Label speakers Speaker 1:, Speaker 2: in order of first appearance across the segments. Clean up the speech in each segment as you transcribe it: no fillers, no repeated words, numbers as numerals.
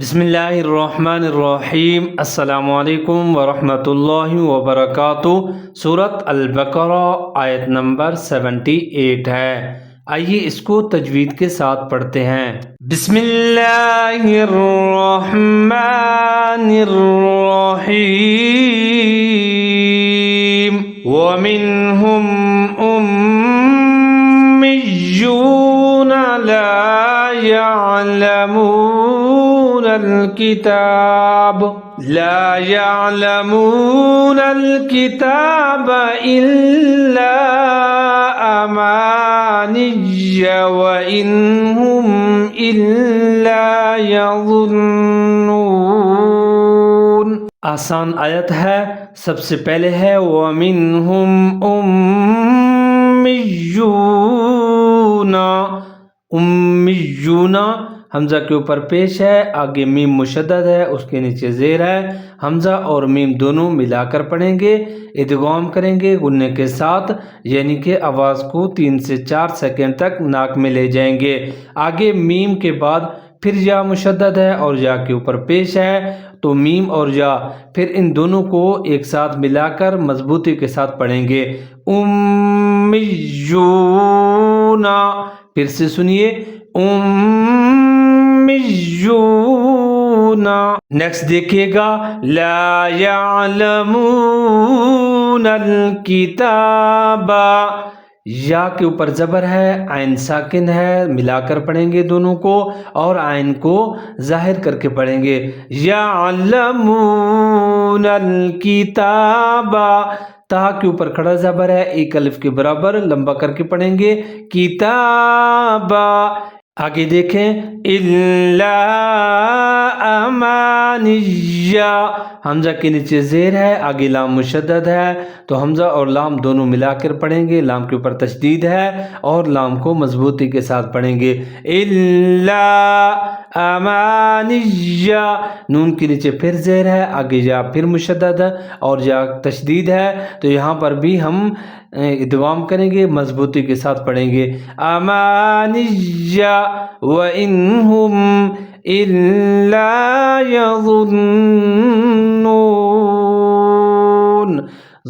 Speaker 1: بسم اللہ الرحمن الرحیم۔ السلام علیکم ورحمۃ اللہ وبرکاتہ۔ سورۃ البقرہ آیت نمبر 78 ہے۔ آئیے اس کو تجوید کے ساتھ پڑھتے ہیں۔ بسم اللہ الرحمن الرحیم۔ وَمِنْهُمْ أُمِّيُّونَ لَا يَعْلَمُونَ الكتاب إلا أماني وإن هم إلا يظنون۔ آسان آیت ہے۔ سب سے پہلے ہے وَمِنْهُمْ امیون حمزہ کے اوپر پیش ہے، آگے میم مشدد ہے، اس کے نیچے زیر ہے۔ حمزہ اور میم دونوں ملا کر پڑھیں گے، ادغام کریں گے غنّے کے ساتھ، یعنی کہ آواز کو 3 سے 4 سیکنڈ تک ناک میں لے جائیں گے۔ آگے میم کے بعد پھر یا مشدد ہے اور یا کے اوپر پیش ہے، تو میم اور یا پھر ان دونوں کو ایک ساتھ ملا کر مضبوطی کے ساتھ پڑھیں گے۔ امیون، پھر سے سنیے، امیون۔ نیکسٹ دیکھیے گا، لا یعلمون الکتاب، یا کے اوپر زبر ہے، عین ساکن ہے، ملا کر پڑھیں گے دونوں کو، اور عین کو ظاہر کر کے پڑھیں گے۔ یعلمون الکتاب، تا کے اوپر کھڑا زبر ہے، ایک الف کے برابر لمبا کر کے پڑھیں گے، کتاب۔ آگے دیکھیں، الا امانی، حمزہ کے نیچے زیر ہے، آگے لام مشدد ہے، تو حمزہ اور لام دونوں ملا کر پڑھیں گے، لام کے اوپر تشدید ہے اور لام کو مضبوطی کے ساتھ پڑھیں گے۔ الا امانی، نون کے نیچے پھر زیر ہے، آگے یا پھر مشدد ہے اور یا تشدید ہے، تو یہاں پر بھی ہم ادغام کریں گے، مضبوطی کے ساتھ پڑھیں گے۔ امانی وَإِنْهُمْ إِلَّا يَظُنُّونَ،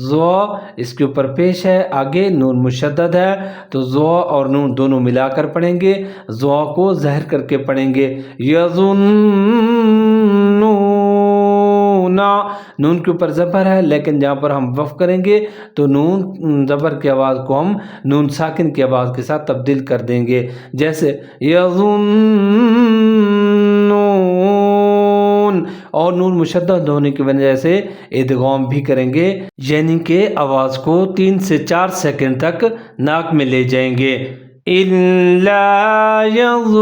Speaker 1: زو اس کے اوپر پیش ہے، آگے نون مشدد ہے، تو زو اور نون دونوں ملا کر پڑھیں گے، زو کو ظاہر کر کے پڑھیں گے۔ یظنون، نون کے اوپر زبر ہے، لیکن جہاں پر ہم وقف کریں گے تو نون زبر کی آواز کو ہم نون ساکن کی آواز کے ساتھ تبدیل کر دیں گے، جیسے یظنون، اور نون مشدد ہونے کی وجہ سے ادغام بھی کریں گے، یعنی کہ آواز کو 3 سے 4 سیکنڈ تک ناک میں لے جائیں گے۔ الا یظنون۔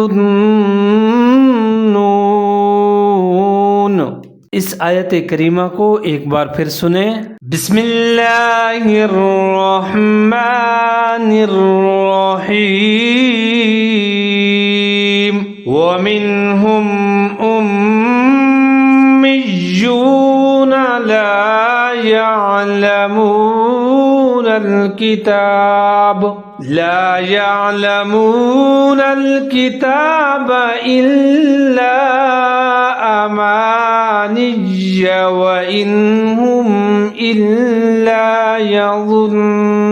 Speaker 1: اس آیت کریمہ کو ایک بار پھر سنیں۔ بسم اللہ الرحمن الرحیم۔ وَمِنْهُمْ أُمِّيُّونَ لَا يَعْلَمُونَ الكتاب إلا أماني وإن هم إلا يظنون۔